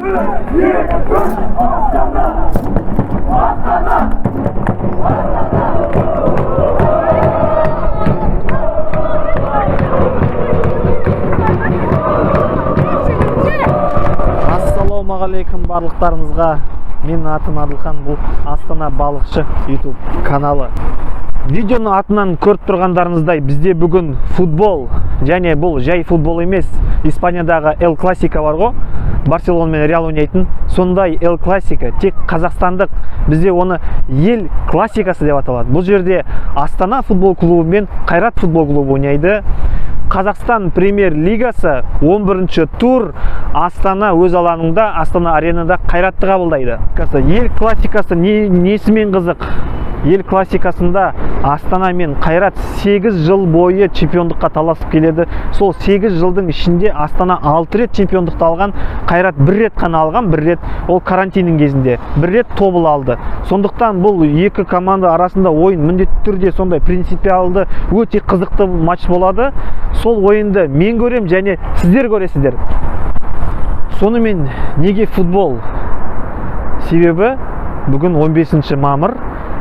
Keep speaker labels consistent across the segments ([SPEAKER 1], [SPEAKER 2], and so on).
[SPEAKER 1] Ассалаумағалейкум барлықтарыңызға. Мен атым Адылхан, бұл Астана балықшы YouTube каналы. Видеоны атынан көріп тұрғандарыңыздай, бізде бүгін футбол, және бұл жай футбол емес, Испаниядағы Эл Классика бар ғой, Барселона мен Реал ойнайтын. Сондай Эл Классика, тек қазақстандық, бізде оны ел классикасы деп аталады. Бұл жерде Астана футбол клубы мен Қайрат футбол клубы ойнайды. Қазақстан премьер лигасы 11-ші тур Астана өз алаңында, Астана аренада Қайратты қабылдайды. Ел классикасы несімен қызық? Ел классикасында Астана мен Қайрат 8 жыл бойы чемпиондыққа таласып келеді. Сол 8 жылдың ішінде Астана 6 рет чемпиондықты алған, Қайрат 1 рет қана алған, 1 рет ол карантиннің кезінде, 1 рет тобыл алды. Сондықтан бұл екі команда арасында ойын міндетті түрде сондай принципиалды, өте қызықты матч болады. Сол ойынды мен көрем, және сіздер көресіздер. Сонымен неге футбол? Себебі бүгін 15 мамыр,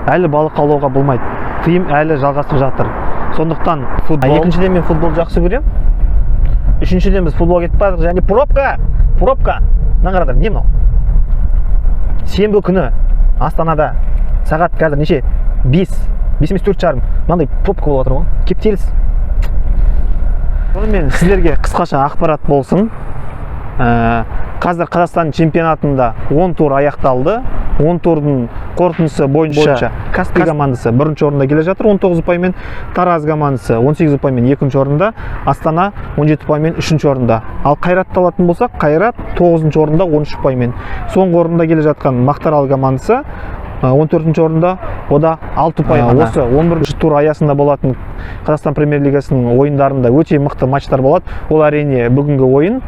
[SPEAKER 1] әлі балық аулауға болмайды. Тыйым әлі жалғасып жатыр. Сондықтан футбол. Екіншіден мен футбол жақсы көрем. Үшіншіден біз футбол кетіп бардық, және пробка. Наңғарадар, не мынау? Сенбі күні Астанада сағат қазір неше? 5:04 мынандай пробка болып отыр ғой. Кептеліс. Сонымен сіздерге қысқаша ақпарат болсын. Қазір Қазақстан чемпионатында 10 тур аяқталды. 10 турдың қорытындысы бойынша Каспий командасы 1-ші орында келе жатыр 19 ұпаймен, Тараз командасы 18 ұпаймен 2-ші орында, Астана 17 ұпаймен 3-ші орында. Ал Қайратты алатын болсақ, Қайрат 9-ші орында 13 ұпаймен. Соңғы орында келе жатқан Мақтаарал командасы 14-ші орында, ода 6 ұпай. Осы 11-ші тур аясында болатын Қазақстан премьер лигасының ойындарында өте мықты матчтар болады. Ол әрине бүгінгі ойын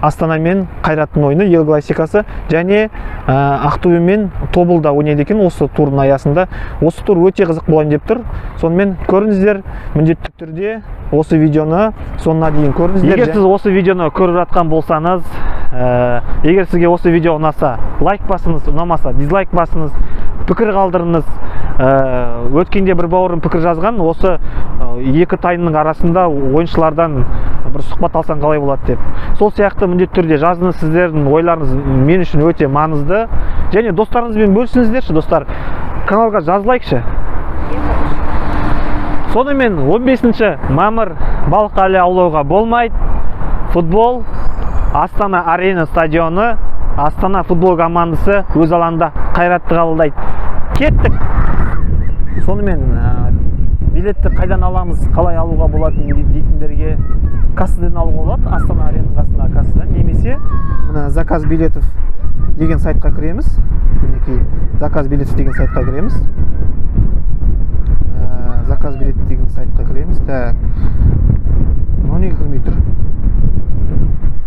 [SPEAKER 1] Астана мен Қайраттың ойыны, ел классикасы, және Ақтөбе мен Тобылда ойнайды екен осы турдың аясында. Осы тур өте қызық болайын деп тұр. Сонымен көріңіздер, міндетті түрде осы видеоны соңына дейін көріңіздер. Егер сіз осы видеоны көріп жатқан болсаңыз, егер сізге осы видео ұнаса, лайк басыңыз, ұнамаса дизлайк басыңыз, пікір қалдырыңыз. Өткенде бір бауырым пікір жазған, осы екі тайының арасында ойыншылардан бір сұхбат алсаң қалай болады деп. Сол сияқты міндетті түрде жазыңыз, сіздердің ойларыңыз мен үшін өте маңызды. Және достарыңызбен бөлісіңіздерші, достар. Каналға жазылайықшы. Сонымен 15-ші мамыр балық әлі аулауға болмайды. Футбол, Астана арена стадионы, Астана футбол командасы өз алаңында Қайратты қабылдайды. Кеттік! Сонымен билетті қайдан аламыз, қалай алуға болады дейтіндерге кассадан алуға болады, Астана аренаның қасындағы кассадан, немесе заказ билетов деген сайтқа кіреміз. Мінекей заказ билетов деген сайтқа кіреміз. Заказ билет деген сайтқа кіреміз. Так. Мынау неге кірмей тұр?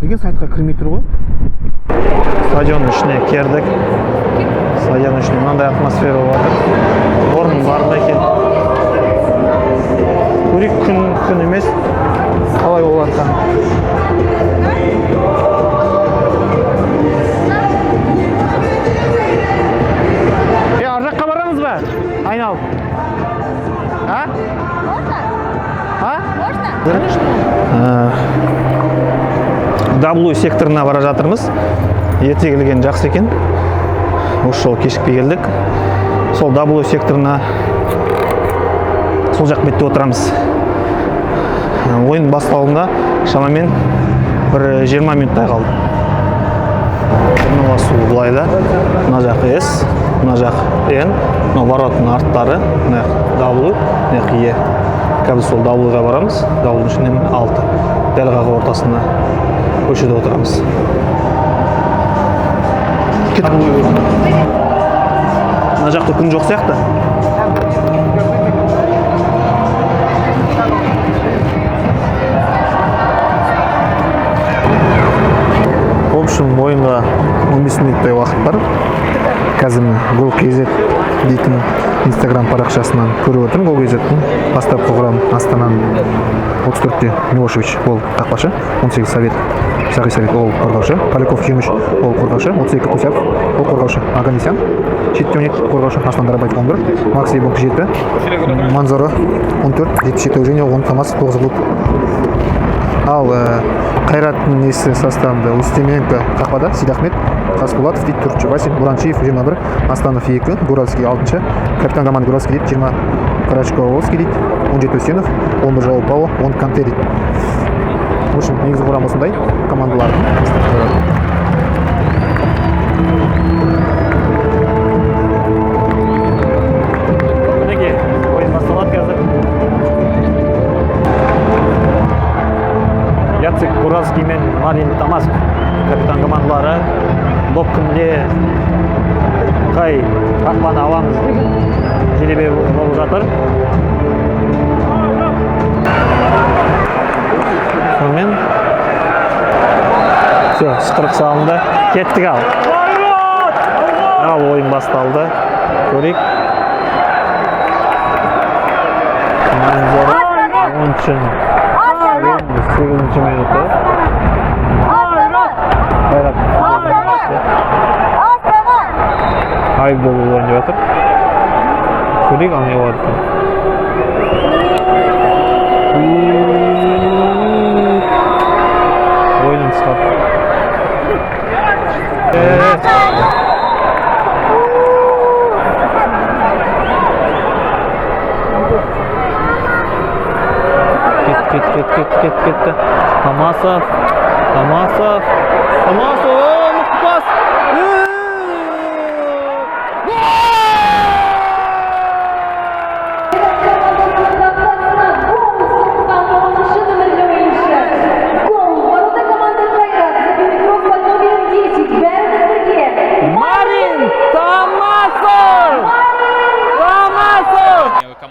[SPEAKER 1] Деген сайтқа кірмей тұр ғой. Стадионның ішіне кердік. Стадионның ішіне мынандай атмосфера болады. Орын бар ма екен? Көрейік, күн емес. Қалай болады қан? Ар жаққа барамыз ба? Айналып. А? W секторына бара жатырмыз. Ерте келген жақсы екен. Осы жол кешікпей келдік. Сол W секторына сол жақ бетте отырамыз. Ойын басталуында шамамен бір 20 минуттай қалды. Мына су былайда. Мына жақ S, мына жақ N, мына воротның арттары, мына W, мына E. Қазір сол W-ға барамыз. W-ның ішінен 6. Дәл қағы ортасында көшеде отырамыз. Мына жақта күн жоқ сияқты. В общем, ойынға 15 минуттай уақыт бар. Қазір Gol.kz дейтін Instagram парақшасынан көріп отырмын. Gol.kz'тің бастапқы құрам Астананың 34-те Милошевич ол қақпашы, 18 Совет
[SPEAKER 2] Шағисабек ол қорғаушы, Поляков Жеміш ол қорғаушы, 32 Кусyapов ол қорғаушы, Аганесян шетте 12 қорғаушы, Аслан Дарабаев 11, Максей Бонк 7, Манзаро 14, 77 және 10 Томас 9 клуб. Ал Қайраттың несі составында Устеменко қақпада, Сейдахмет, Қасболатов дейді 4-ші, Васин Буранчиев 21, Астанов 2, Гуральский 6-ші, капитан команды Гуральский дейді 20, Карачковский дейді 17 Өсенов, 11 Жауап Павлов, 10 Канте дейді. В общем, негізгі құрам осындай командалардың.
[SPEAKER 1] Мінеке, ойын басталады қазір. Яцек Гуральский мен Марин Томасов капитан командалары доп кімде қай қақпаны аламыз деп желебе болып жатыр. Сонымен все, шықырық салынды. Кеттік ал. Ал ойын басталды. Көрейік. Манзаро 10-8 минуты. Қайрат. Айбол ойнап жатыр. Көрейік ал не болады екен. Ойынын шығады. Кетті. Томасов. Мықты пас.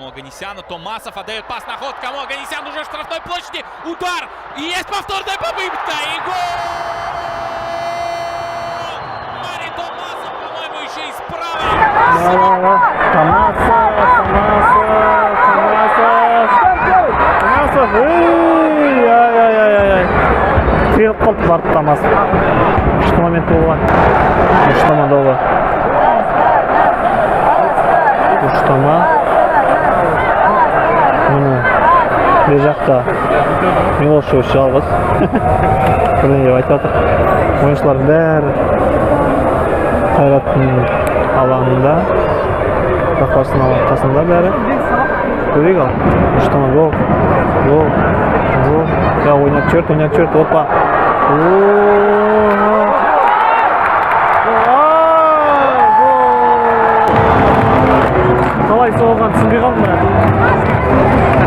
[SPEAKER 3] Оганесяну, Томасов отдает пас на ход, кому Оганесян уже в штрафной площади, удар, и есть повторная попытка, и гол! Марин Томасов, по-моему, еще и справа.
[SPEAKER 1] Томасов. Тіріліп қалды барды Томасов. Үшті момент болған. Үштама. Мұны бер жақта Милошевич жалғыз. Бірден деп айтып жатыр. Ойыншылардың бәрі Қайраттың алаңында, қақпасының қасында бәрі. Көрейік ал. Үштама гол. Ja, ойнап черт, опа. Қалай соғылған түсінбей қалдым ба?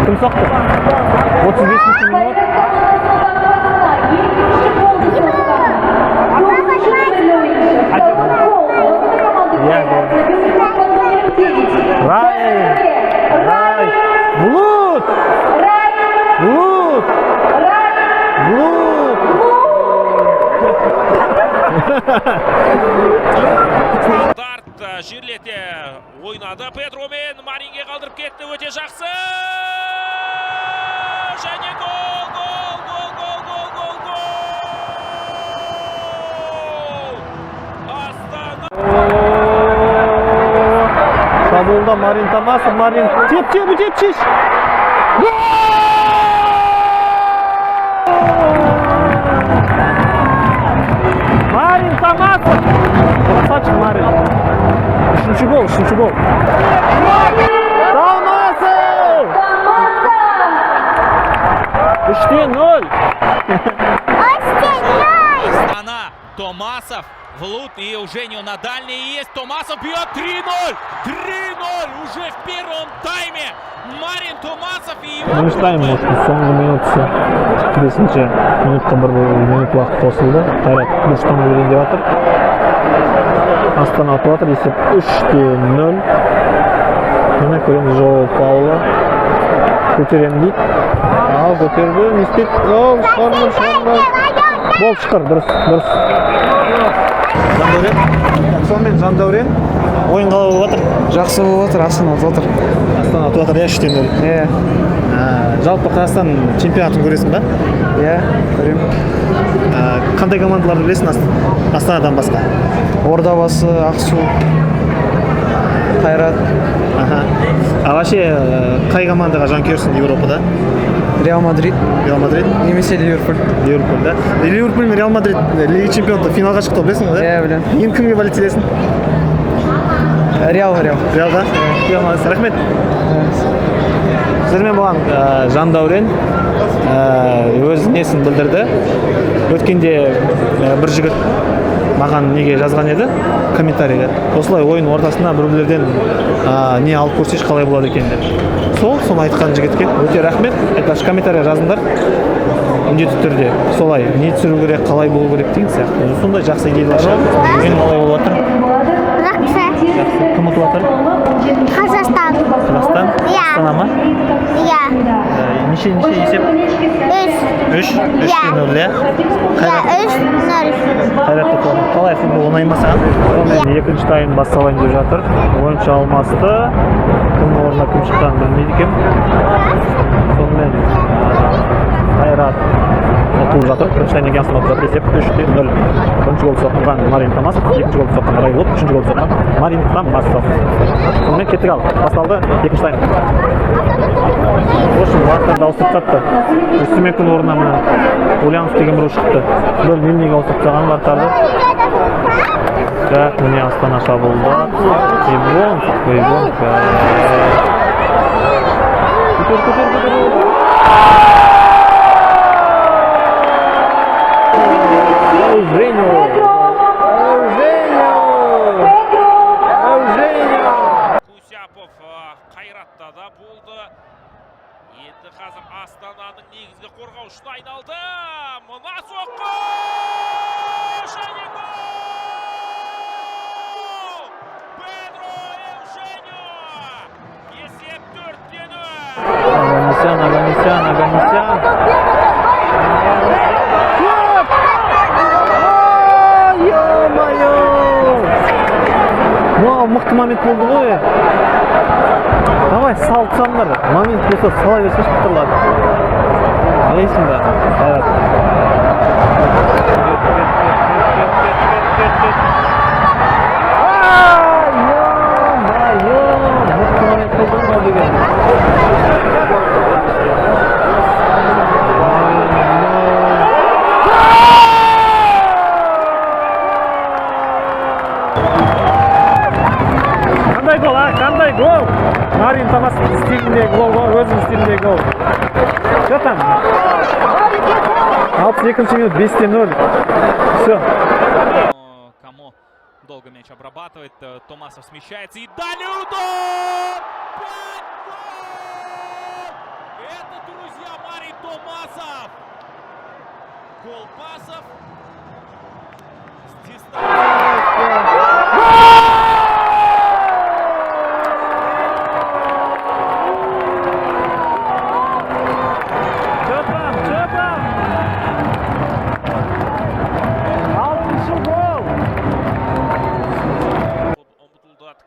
[SPEAKER 1] Кім соқты? 35-ші минут. Рай! Блуд!
[SPEAKER 3] Старт жерлете ойнады. Педро мен Маринге қалдырып кетті. Өте жақсы. Және гол! Астана!
[SPEAKER 1] Шабуылда Марин Томасов. Марин теп-теп-теп-теп. Марин Томасов! Красавчик Марин. Үшінші гол. Томасов! 3-0.
[SPEAKER 3] Астана, Томасов, Влут и уже не на дальний есть. Томасов бьет 3-0. Уже в первом тайме. Марин Томасов и его...
[SPEAKER 1] Тайм, может, соңғы минутысы 5-ші минутта бір минут уақыт қосылды. Қайрат үштама берейін деп жатыр. Астана ұтып жатыр. Есеп 3-0. Міне көреміз Жоу Пауло. Көтерем дейді. Ал көтерді. Не істейді? Шығармыр. Бол шықыр. Дұрыс. Сонымен Жандәурен ойын қалай болып жатыр?
[SPEAKER 2] Жақсы болып жатыр, Астана ұтып жатыр.
[SPEAKER 1] Астана ұтып жатыр, 3-0. Жалпы Қазақстан чемпионатын көресің ба?
[SPEAKER 2] Иә, көремін.
[SPEAKER 1] кандай командаларды білесің Астанадан басқа?
[SPEAKER 2] Ордабасы, Ақсу, Қайрат,
[SPEAKER 1] Аха. А вообще қай командаға жанкүйерсің Европада?
[SPEAKER 2] Реал Мадрид,
[SPEAKER 1] Реал Мадрид,
[SPEAKER 2] немесе Ливерпуль.
[SPEAKER 1] Ливерпуль, да? Ливерпуль мен Реал Мадрид Лига Чемпионда финалға шықты, білесің ғой, да?
[SPEAKER 2] Иә, білем.
[SPEAKER 1] Ең кімге болеть етесің?
[SPEAKER 2] Реал.
[SPEAKER 1] Реалға? Рахмет. Сіздермен болған Жандәурен өз несін білдірді. Өткенде бір жігіт маған неге жазған еді, комментарийге. Осылай ойын ортасында біреулерден не алып көрсеш қалай болады екен деп. Соны айтқан жігітке өте рахмет. Айтпақшы комментария жазыңдар. Міндетті түрде солай не түсіру керек, қалай болу керек деген сияқты. Сондай жақсы идеялар шығады. Ойын қалай болып жатыр?
[SPEAKER 4] Жақсы.
[SPEAKER 1] Кім ұтып жатыр?
[SPEAKER 4] Қазақстан.
[SPEAKER 1] Қазақстан?
[SPEAKER 4] Иә.
[SPEAKER 1] Астана ма?
[SPEAKER 4] Иә.
[SPEAKER 1] Неше есеп? 3-0, иә?
[SPEAKER 4] Иә, 3-0.
[SPEAKER 1] Қайратты тоғын. Қалай футбол оңай ма саған? Екінші тайм басталайын деп жатыр. Ойыншы алмасты. Кім орнына кім шыққанын білмейді екен. Сонымен Қайрат ұтылып жатыр. Бірінші тайм екенсін ұтылып жатыр. Есеп 3-0. Бірінші гол соққан Марин Томасов, екінші гол соққан Райлов, үшінші гол соққан Марин Томасов. Сонымен кеттік ал. Басталды екінші тайм. Ошы вақтарды ауысып тапты. Үстімекін орнына мына Ульянов деген біреу шықты. Бір немнеге ауысып тастаған вақтарды. Так, міне Астана шабуылда. Ивонов. Көтер.
[SPEAKER 3] Кусяпов Қайратта да болды. Енді қазір Астананың негізгі қорғаушысына айналды. Мына соққы! Және гол! Педро Эушеньо! Есеп 4-0.
[SPEAKER 1] Аганесян. Мықты момент болды ғой. Давай салсаңдар. Момент болса сала берсе шықтырылады. Білесің ба? Қайрат. Мықты момент болды ғой деген. Қандай гол? Марин Томасов стиліндегі гол ғой, өзінің стиліндегі гол. Что там? 62-ші минут, 5-0. Все.
[SPEAKER 3] Кому долго мяч обрабатывает, Томасов смещается и далее удар! 5-0! Это, друзья, Марин Томасов! Гол пасов. С дистанции.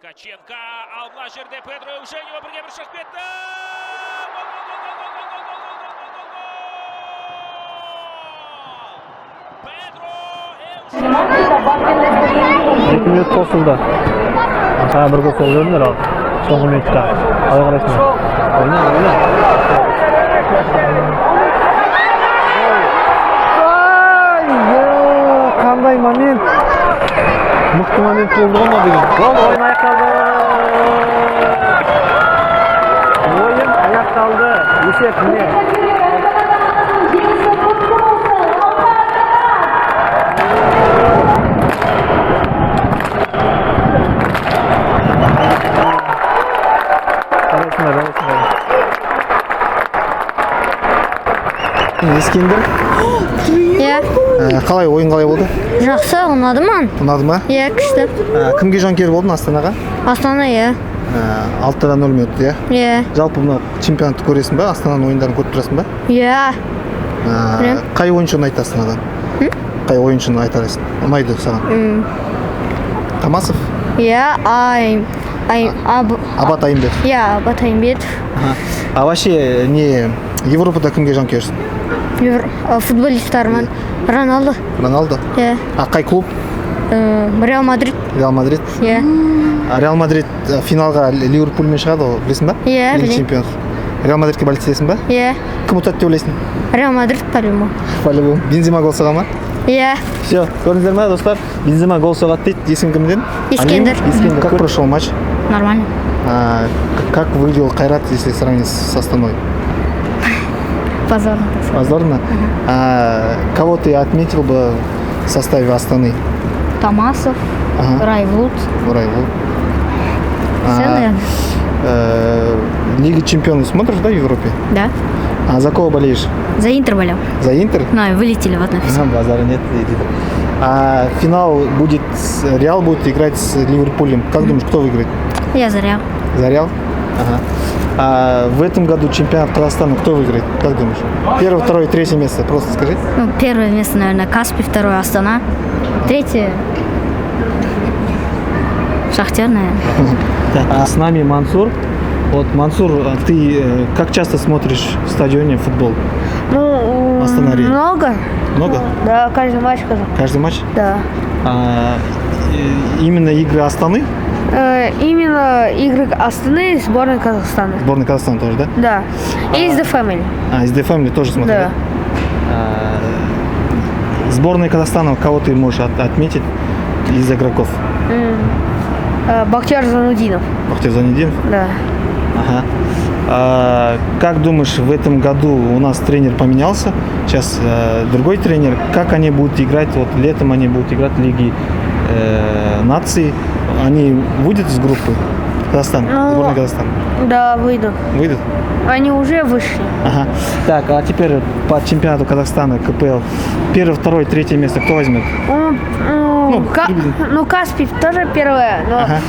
[SPEAKER 3] Ткаченко, ал мына жерде Педро Эушеньо бірге бір шығып кетті. Педро Эушеньо.
[SPEAKER 1] 2 минут қосылды. Саған бір гол соғып жүрдіңдер ал. Соңғы минутта. Қалай қарайсың? Ойна. Қандай момент? Мықты момент болды ғой деген. Гол, ойын аяқталды. Ойын аяқталды. Есеп міне. Ескендір.
[SPEAKER 4] Иә.
[SPEAKER 2] Қалай ойын қалай болды?
[SPEAKER 4] Жақсы, ұнады ма?
[SPEAKER 2] Ұнады ма?
[SPEAKER 4] Иә, күшті.
[SPEAKER 2] Кімге жанкүйер болдың Астанаға?
[SPEAKER 4] Астана, иә.
[SPEAKER 2] 6-0 өтті, иә?
[SPEAKER 4] Иә.
[SPEAKER 2] Жалпы мына чемпионатты көресің ба? Астананың ойындарын көріп тұрасың ба?
[SPEAKER 4] Иә.
[SPEAKER 2] Қай ойыншыны айтты Астанадан? Қай ойыншыны айтарсың? Ұнайды саған? Томасов?
[SPEAKER 4] Иә,
[SPEAKER 2] Абат Айымбетов.
[SPEAKER 4] Иә, Абат Айымбетов.
[SPEAKER 2] А вообще не Европада кімге жанкүйерсің?
[SPEAKER 4] Футболисттармын. Роналдо.
[SPEAKER 2] Роналдо.
[SPEAKER 4] Иә.
[SPEAKER 2] А қай клуб?
[SPEAKER 4] Реал Мадрид.
[SPEAKER 2] Реал Мадрид.
[SPEAKER 4] Иә.
[SPEAKER 2] Реал Мадрид финалға Ливерпульмен шығады ғой, білесің ба?
[SPEAKER 4] Иә,
[SPEAKER 2] Лига
[SPEAKER 4] білемін.
[SPEAKER 2] чемпионов. Реал Мадридке болеть етесің ба?
[SPEAKER 4] Иә.
[SPEAKER 2] Кім ұтады деп ойлайсың?
[SPEAKER 4] Реал Мадрид по-любому.
[SPEAKER 2] По-любому. Бензема гол соға ма?
[SPEAKER 4] Иә.
[SPEAKER 2] Все, көрдіңіздер ма, достар? Бензема гол соғады дейді. Есімі кімден?
[SPEAKER 4] Ескендір.
[SPEAKER 2] Ескендір. Как прошел матч?
[SPEAKER 4] Нормально.
[SPEAKER 2] Как выглядел Кайрат, если сравнить с Астаной?
[SPEAKER 4] Позорно.
[SPEAKER 2] Позорно? Кого ты отметил бы в составе Астаны?
[SPEAKER 4] Томасов.
[SPEAKER 2] Ага.
[SPEAKER 4] Райвуд.
[SPEAKER 2] Райвуд.
[SPEAKER 4] Все, наверное.
[SPEAKER 2] Лига чемпионов смотришь, да, в Европе?
[SPEAKER 4] Да.
[SPEAKER 2] А за кого болеешь?
[SPEAKER 4] За Интер болел.
[SPEAKER 2] За Интер?
[SPEAKER 4] Ну, и вылетели в одной финале.
[SPEAKER 2] Базара нет. А финал будет, Реал будет играть с Ливерпулем. Как думаешь, кто выиграет?
[SPEAKER 4] Я за Реал.
[SPEAKER 2] За Реал? Ага. А в этом году чемпионат Казахстана кто выиграет? Как думаешь? Первое, второе, третье место. Просто скажи.
[SPEAKER 4] Ну, первое место, наверное, Каспий, второе Астана. Третье Шахтер, наверное.
[SPEAKER 1] А с нами Мансур. Вот, Мансур, а ты как часто смотришь в стадионе футбол?
[SPEAKER 5] Ну,
[SPEAKER 2] Астана Реал.
[SPEAKER 5] много.
[SPEAKER 2] Много?
[SPEAKER 5] Да, каждый матч казах.
[SPEAKER 2] Каждый матч?
[SPEAKER 5] Да.
[SPEAKER 2] Именно игры Астаны?
[SPEAKER 5] Именно игры Астаны и сборной Казахстана.
[SPEAKER 2] Сборная Казахстана тоже, да?
[SPEAKER 5] Да. И из The Family.
[SPEAKER 2] А, из The Family тоже смотришь,
[SPEAKER 5] Да.
[SPEAKER 2] Сборная Казахстана, кого ты можешь отметить из игроков?
[SPEAKER 5] Бахтияр Занудинов.
[SPEAKER 2] Бахтияр Занудинов?
[SPEAKER 5] Да.
[SPEAKER 2] Ага. Как думаешь, в этом году у нас тренер поменялся, сейчас другой тренер, как они будут играть, вот летом они будут играть в Лиге наций, они выйдут из группы Казахстана,
[SPEAKER 5] Ну,
[SPEAKER 2] сборная Казахстана?
[SPEAKER 5] Да, выйдут.
[SPEAKER 2] Выйдут?
[SPEAKER 5] Они уже вышли.
[SPEAKER 2] Ага. Так, а теперь по чемпионату Казахстана, КПЛ, первое, второе, третье место кто возьмет?
[SPEAKER 5] Ну, Каспий тоже первое, но
[SPEAKER 2] Ага.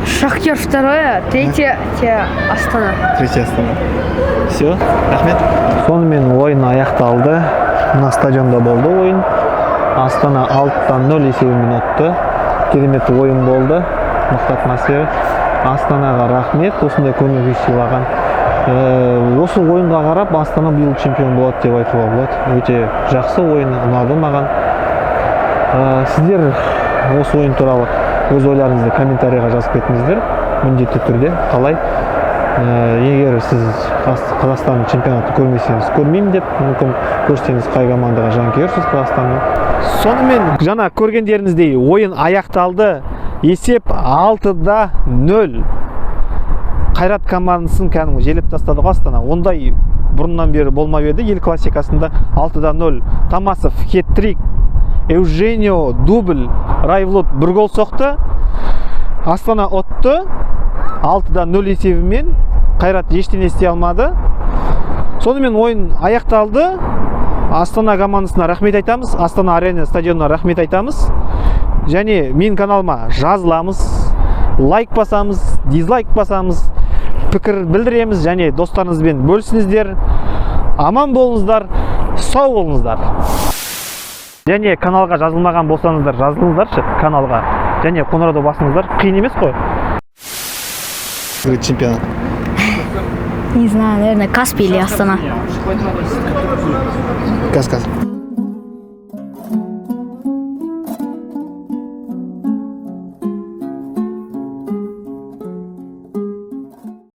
[SPEAKER 5] Шахтер второе, третье Астана.
[SPEAKER 2] Третье Астана. Все, рахмет.
[SPEAKER 1] Сонымен ойын аяқталды. Мына стадионда болды ойын. Астана 6-0 есебімен ұтты. Керемет ойын болды. Мықты атмосфера. Астанаға рахмет, осындай көңіл күй сыйлаған. Осы ойынға қарап Астана биыл чемпион болады деп айтуға болады. Өте жақсы ойын, ұнады маған. Сіздер осы ойын туралы өз ойларыңызды комментарийға жазып кетіңіздер. Міндетті түрде қалай. Егер сіз Қазақстан чемпионатын көрмесеңіз, көрмеймін деп, мүмкін көрсеңіз қай командаға жанкүйерсіз Қазақстанның. Сонымен жаңа көргендеріңіздей ойын аяқталды. Есеп 6-0. Қайрат командасын кәдімгі желеп тастады Астана. Ондай бұрыннан бері болмап еді. Ел классикасында 6-0. Томасов хет-трик, Эуженио дубль, Райвлуд бір гол соқты. Астана ұтты. 6-0 есебімен. Қайрат ештеңе істей алмады. Сонымен ойын аяқталды. Астана командасына рахмет айтамыз. Астана арена стадионына рахмет айтамыз. Және мен каналыма жазыламыз, лайк басамыз, дизлайк басамыз, пікір білдіреміз, және достарыңызбен бөлісіңіздер. Аман болыңыздар, сау болыңыздар. Және каналға жазылмаған болсаңыздар, жазылыңыздаршы каналға. Және қоңырауды басыңыздар. Қиын емес қой.
[SPEAKER 2] Чемпионат.
[SPEAKER 4] Не знаю, наверное, Каспий или Астана.
[SPEAKER 2] Каз.